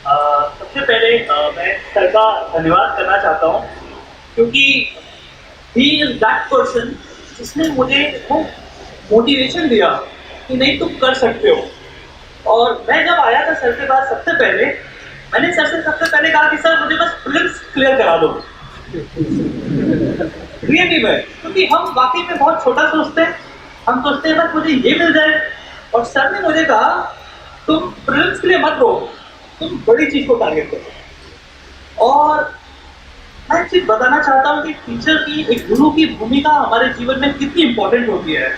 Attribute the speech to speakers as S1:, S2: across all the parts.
S1: सबसे पहले मैं सर का धन्यवाद करना चाहता हूँ, क्योंकि ही इज दैट पर्सन जिसने मुझे वो मोटिवेशन दिया कि नहीं तुम कर सकते हो। और मैं जब आया था सर के पास सबसे पहले, मैंने सर से सबसे पहले कहा कि सर मुझे बस प्रीलिम्स क्लियर करा दो। रियली में, क्योंकि हम वाकई में बहुत छोटा सोचते हैं, हम सोचते हैं बस मुझे ये मिल जाए। और सर ने मुझे कहा तुम प्रीलिम्स के लिए मत रो, तुम बड़ी चीज को टारगेट करो। और मैं एक चीज बताना चाहता हूँ कि टीचर की, एक गुरु की भूमिका हमारे जीवन में कितनी इंपॉर्टेंट होती है।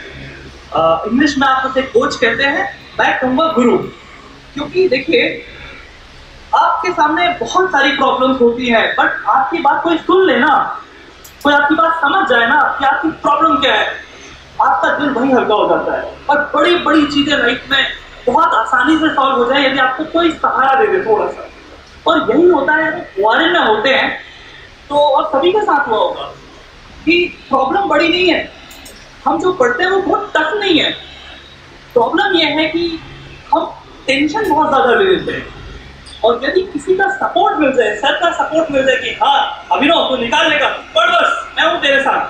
S1: इंग्लिश में आप उसे कोच कहते हैं, मैं कहूँगा गुरु। क्योंकि देखिए, आपके सामने बहुत सारी प्रॉब्लम्स होती है, बट आपकी बात कोई सुन ले ना, कोई आपकी बात समझ जाए ना कि आपकी प्रॉब्लम क्या है, आपका दिल वही हल्का हो जाता है और बड़ी बड़ी चीजें लाइफ में बहुत आसानी से सॉल्व हो जाए यदि आपको कोई सहारा दे दे थोड़ा सा। और यही होता है जब फॉरेन में होते हैं तो, और सभी के साथ हुआ होगा कि प्रॉब्लम बड़ी नहीं है, हम जो पढ़ते हैं वो बहुत टफ नहीं है। प्रॉब्लम यह है कि हम टेंशन बहुत ज्यादा ले लेते हैं। और यदि किसी का सपोर्ट मिल जाए, सर का सपोर्ट मिल जाए कि हाँ अभिनव तू निकाल लेगा, पढ़ बस, मैं हूं तेरे साथ,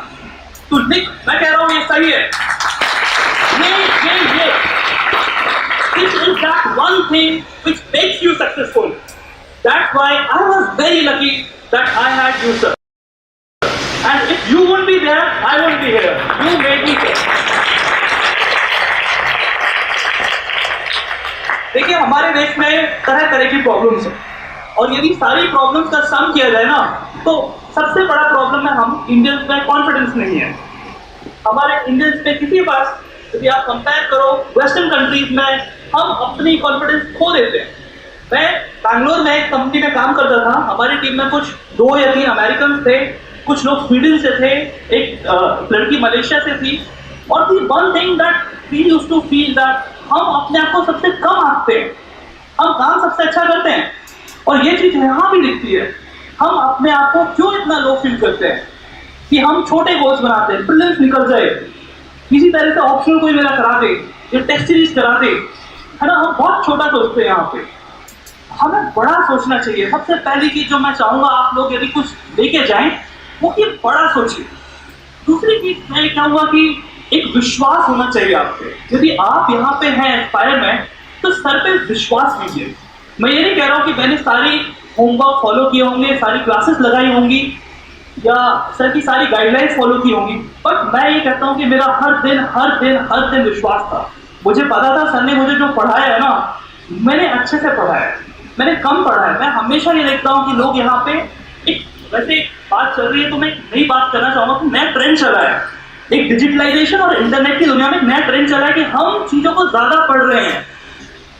S1: तू लिख, मैं कह रहा हूं ये सही है, ये this is that one thing which makes you successful. That's why I was very lucky that I had you, sir. And if you won't be there, I won't be here. You made me here. देखिए, हमारे देश में तरह तरह की problems है, और यदि सारी प्रॉब्लम्स का सम किया जाए ना, तो सबसे बड़ा प्रॉब्लम है हम इंडियंस में कॉन्फिडेंस नहीं है। हमारे इंडियंस में किसी के पास, यदि आप कंपेयर करो वेस्टर्न कंट्रीज में, हम अपनी कॉन्फिडेंस खो देते हैं। मैं बैंगलोर में एक कंपनी में काम करता था, हमारी टीम में कुछ 2 या 3 अमेरिकन थे, कुछ लोग स्वीडन से थे, एक लड़की मलेशिया से थी। और the one thing that we used to feel that हम अपने आप को सबसे कम आंकते हैं, हम काम सबसे अच्छा करते हैं। और ये चीज यहाँ भी दिखती है, हम अपने आप को क्यों इतना लो फील करते हैं कि हम छोटे गोल्स बनाते हैं, प्रीलिम्स निकल जाए, किसी तरह से ऑप्शनल कोई मेरा करा दे, या टेस्ट सीरीज करा दे, है ना। हम बहुत छोटा सोचते हैं यहाँ पे, हमें बड़ा सोचना चाहिए। सबसे पहली चीज जो मैं चाहूंगा आप लोग यदि कुछ लेके जाएं, वो कि बड़ा सोचिए। दूसरी चीज मैं चाहूंगा कि एक विश्वास होना चाहिए आप पे। यदि आप यहाँ पे हैं एस्पायर में, तो सर पे विश्वास कीजिए। मैं ये नहीं कह रहा हूँ कि मैंने सारी होमवर्क फॉलो किए होंगे, सारी क्लासेस लगाई होंगी, या सर की सारी गाइडलाइंस फॉलो की होंगी, बट मैं ये कहता हूँ कि मेरा हर दिन विश्वास था। मुझे पता था सर ने मुझे जो पढ़ाया है ना, मैंने अच्छे से पढ़ा है, मैंने कम पढ़ा है। मैं हमेशा ये देखता हूँ कि लोग यहाँ पे एक, वैसे बात चल रही है तो मैं नई बात करना चाहूंगा कि नया ट्रेंड चला है, एक डिजिटलाइजेशन और इंटरनेट की दुनिया में एक नया ट्रेंड चला है कि हम चीजों को ज्यादा पढ़ रहे हैं।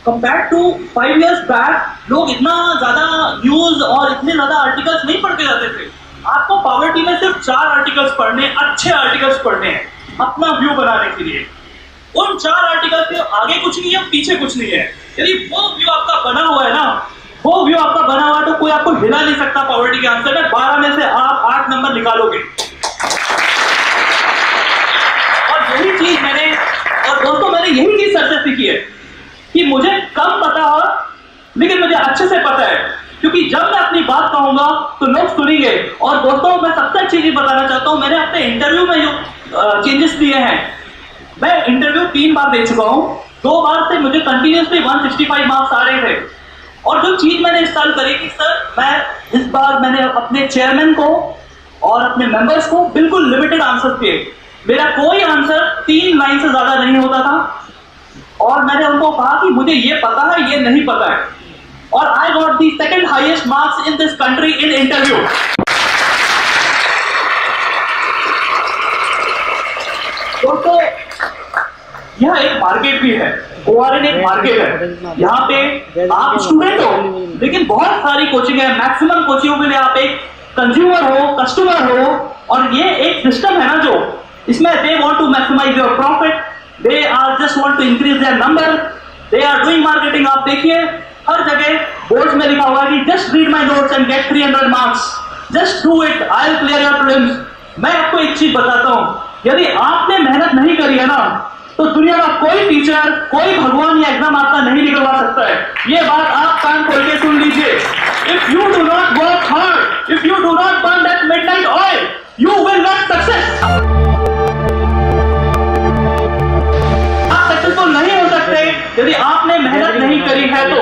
S1: कंपेयर टू 5 years बैक लोग इतना ज्यादा न्यूज और इतने ज्यादा आर्टिकल्स नहीं पढ़ के जाते थे। आपको पॉवर्टी में सिर्फ 4 आर्टिकल्स पढ़ने, अच्छे आर्टिकल्स पढ़ने हैं अपना व्यू बनाने के लिए। उन 4 आर्टिकल्स के आगे कुछ नहीं है, पीछे कुछ नहीं है। यदि वो व्यू आपका बना हुआ है ना, वो व्यू आपका बना हुआ है, तो कोई आपको हिला नहीं सकता। पॉवर्टी के आंसर में 12 में से आप 8 नंबर निकालोगे। और यही चीज मैंने, और दोस्तों मैंने यही चीज सर से सीखी है कि मुझे कम पता हो, लेकिन मुझे अच्छे से पता है, क्योंकि जब मैं अपनी बात कहूंगा तो लोग सुनेंगे। और दोस्तों मैं सबसे अच्छी चीज बताना चाहता हूं, मैंने अपने इंटरव्यू में जो चेंजेस किए हैं, मैं इंटरव्यू 3 बार दे चुका हूं, 2 बार से मुझे कंटिन्यूसली 165 मार्क्स आ रहे थे। और जो चीज मैंने इस साल करी कि सर, मैं इस बार मैंने अपने चेयरमैन को और अपने मेंबर्स को बिल्कुल लिमिटेड आंसर दिए। मेरा कोई आंसर 3 लाइन से ज्यादा नहीं होता था, और मैंने उनको कहा कि मुझे ये पता है, ये नहीं पता है। और I got the second highest marks in this country in interview. दोस्तों, यह एक मार्केट भी है, ओआरएन एक मार्केट है। यहाँ पे आप स्टूडेंट हो, लेकिन बहुत सारी कोचिंग है। मैक्सिमम कोचिंगों के लिए आप एक कंज्यूमर हो, कस्टमर हो, और ये एक सिस्टम है ना जो इसमें they want to maximize your profit, they are just want to increase their number, they are doing marketing. आप देखिए हर जगह बोर्ड्स में लिखा हुआ है कि just read my notes and get 300 marks, just do it, I will clear your prelims. मैं आपको एक चीज बताता हूं, यदि आपने मेहनत नहीं करी है ना, तो दुनिया का कोई टीचर, कोई भगवान या एग्जाम आपका नहीं निकलवा सकता है। ये बात आप कान खोल के सुन लीजिए। If you do not work hard, if you do not burn that midnight oil, you will not success. आप सक्सेसफुल नहीं हो सकते यदि आपने मेहनत नहीं करी है। तो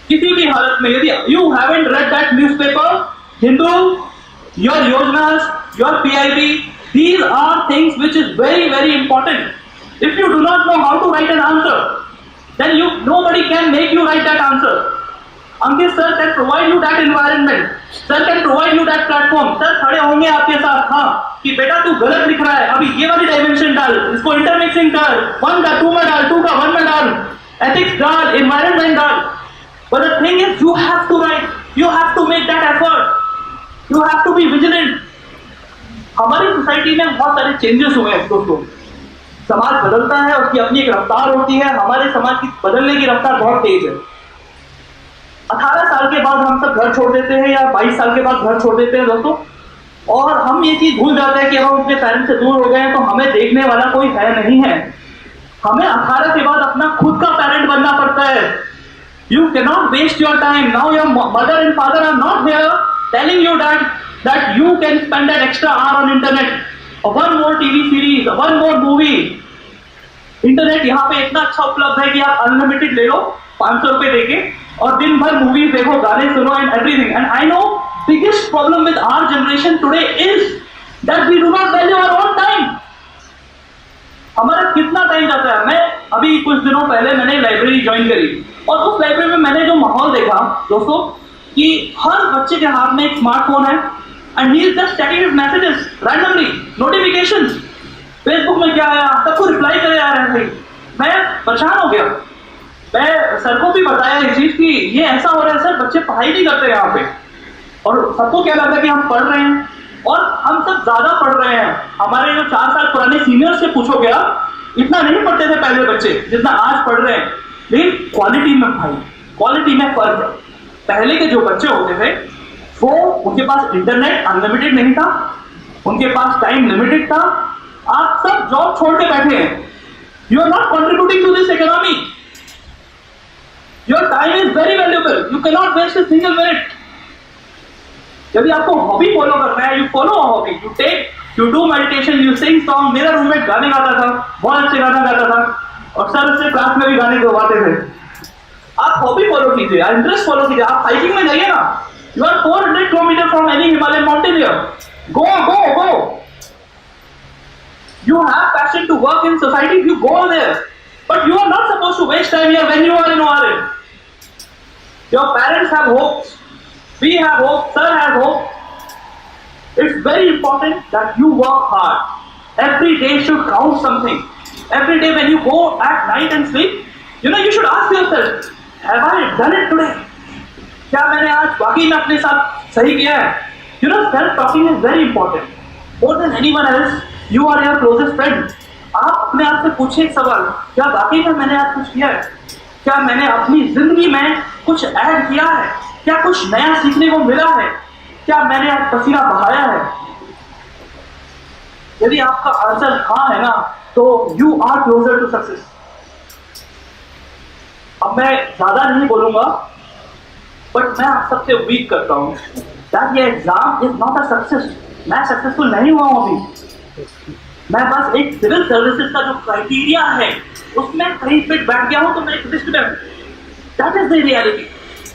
S1: किसी भी हालत में यदि you haven't read that newspaper, Hindu, your योजनास, your PIB, these are things which is very, very important. If you do not know how to write an answer, then nobody can make you write that answer. Ankit sir can provide you that environment. Sir can provide you that platform. Sir खड़े होंगे आपके साथ, हाँ, कि बेटा तू गलत लिख रहा है, अभी ये वाली डायमेंशन डाल, इसको इंटरमिक्सिंग कर, 1 का 2 में डाल, 2 का 1 में डाल, ethics डाल, environment डाल. But the thing is, you have to write. You have to make that effort. You have to be vigilant. हमारी सोसाइटी में बहुत सारे चेंजेस हुए हैं दोस्तों। समाज बदलता है, उसकी अपनी एक रफ्तार होती है। हमारे समाज की बदलने की रफ्तार बहुत तेज है। 18 साल के बाद हम सब घर छोड़ देते हैं या 22 साल के बाद घर छोड़ देते हैं दोस्तों, और हम ये चीज भूल जाते हैं कि हम अपने पेरेंट्स से दूर हो गए हैं तो हमें देखने वाला कोई है नहीं है। हमें 18 के बाद अपना खुद का पेरेंट बनना पड़ता है। You can not waste your time. Now your mother and father are not here telling you that you can spend that extra hour on internet, one more TV series, one more movie. Internet यहाँ पे इतना अच्छा उपलब्ध है कि आप unlimited ले लो 500 रुपए देके और दिन भर मूवीज देखो, गाने सुनो and everything. And I know biggest problem with our generation today is that we do not value our own time. हमारा कितना टाइम जाता है। मैं अभी कुछ दिनों पहले मैंने लाइब्रेरी ज्वाइन करी और उस लाइब्रेरी में मैंने जो माहौल देखा दोस्तों कि हर बच्चे के हाथ में एक स्मार्टफोन है and he is just checking his messages randomly, notifications, Facebook में क्या आया, सबको रिप्लाई करे आ रहे हैं। मैं परेशान हो गया। मैं सर को भी बताया इस चीज कि ये ऐसा हो रहा है सर, बच्चे पढ़ाई नहीं करते यहाँ पे, और सबको क्या लग रहा है कि हम पढ़ रहे हैं और हम सब ज्यादा पढ़ रहे हैं। हमारे जो 4 साल पुराने सीनियर से पूछो क्या, इतना नहीं पढ़ते थे पहले बच्चे जितना आज पढ़ रहे हैं। लेकिन क्वालिटी में भाई, क्वालिटी में फर्क है। पहले के जो बच्चे होते थे वो उनके पास इंटरनेट अनलिमिटेड नहीं था, उनके पास टाइम लिमिटेड था। आप सब जॉब छोड़ के बैठे हैं। You are not contributing to this economy. Your time is very valuable, you can not waste a single minute. यदि आपको हॉबी फॉलो करना है, you follow a hobby, you take, you do meditation, you sing song. मेरा roommate गाने गाता था, बहुत अच्छे गाना गाता था और सर उससे क्लास में भी गाने गवाते थे। आप हॉबी फॉलो कीजिए, इंटरेस्ट फॉलो कीजिए। आप हाइकिंग में जाइए ना, you are 400 kilometers from any Himalayan mountain here. Go. You have passion to work in society, you go there. But you are not supposed to waste time here when you are in ORM. Your parents have hopes, we have hope, sir has hope. It's very important that you work hard. Every day should count something. Every day when you go at night and sleep, you should ask yourself, have I done it today? क्या मैंने आज वाकई में अपने साथ सही किया है? Self talking is very important. More than anyone else, you are your closest friend. आप अपने आप से पूछिए एक सवाल, क्या वाकई में मैंने आज कुछ किया है? क्या मैंने अपनी जिंदगी में कुछ ऐड किया है? क्या कुछ नया सीखने को मिला है? क्या मैंने आज पसीना बहाया है? यदि आपका आंसर हाँ है ना, तो you are closer to success. अब मैं ज्यादा नहीं बोलूंगा, बट मैं आप सबसे उम्मीद करता हूं दैट ये exam is not a success. मैं सक्सेसफुल नहीं हुआ हूं अभी। मैं बस एक सिविल सर्विसेज का जो क्राइटेरिया है उसमें कहीं फिट बैठ गया हूं, तो मैं एक लिस्ट में। That is the reality.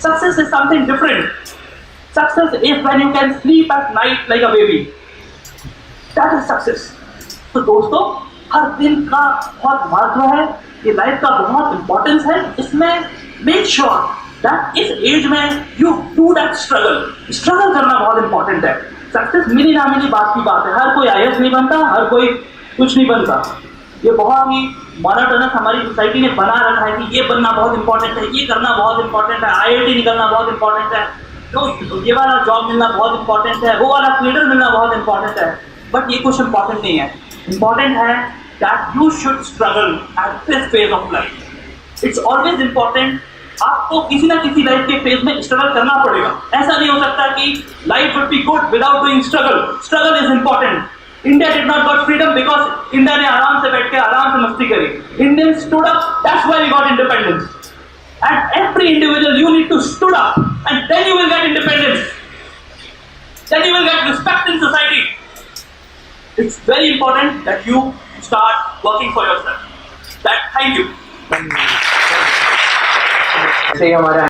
S1: Success is something different. Success is when you can sleep at night like a baby. That is success. तो दोस्तों, हर दिन का बहुत महत्व है, ये लाइफ का बहुत इंपॉर्टेंस है। इसमें मेक श्योर दैट इस एज में यू डू दैट स्ट्रगल करना बहुत इंपॉर्टेंट है। सक्सेस मिली ना मिली बात की बात है। हर कोई IAS नहीं बनता, हर कोई कुछ नहीं बनता। ये बहुत ही मोनोटोनस हमारी सोसाइटी ने बना रखा है कि ये बनना बहुत इंपॉर्टेंट है, ये करना बहुत इंपॉर्टेंट है, IIT निकलना बहुत इंपॉर्टेंट है, तो ये वाला जॉब मिलना बहुत इंपॉर्टेंट है, वो वाला क्लीडर मिलना बहुत इंपॉर्टेंट है। बट ये कुछ इंपॉर्टेंट नहीं है। इंपॉर्टेंट है that you should struggle at this phase of life. It's always important. आपको किसी ना किसी लाइफ के फेज में स्ट्रगल करना पड़ेगा। ऐसा नहीं हो सकता कि life would be good without doing struggle. Struggle is important. India did not got freedom because India ने आराम से बैठ के आराम से मस्ती करी. Indians stood up. That's why we got independence. And every individual, you need to stood up, and then you will get independence. Then you will get respect in society. It's very important that you start working for yourself. Thank you.
S2: से हमारे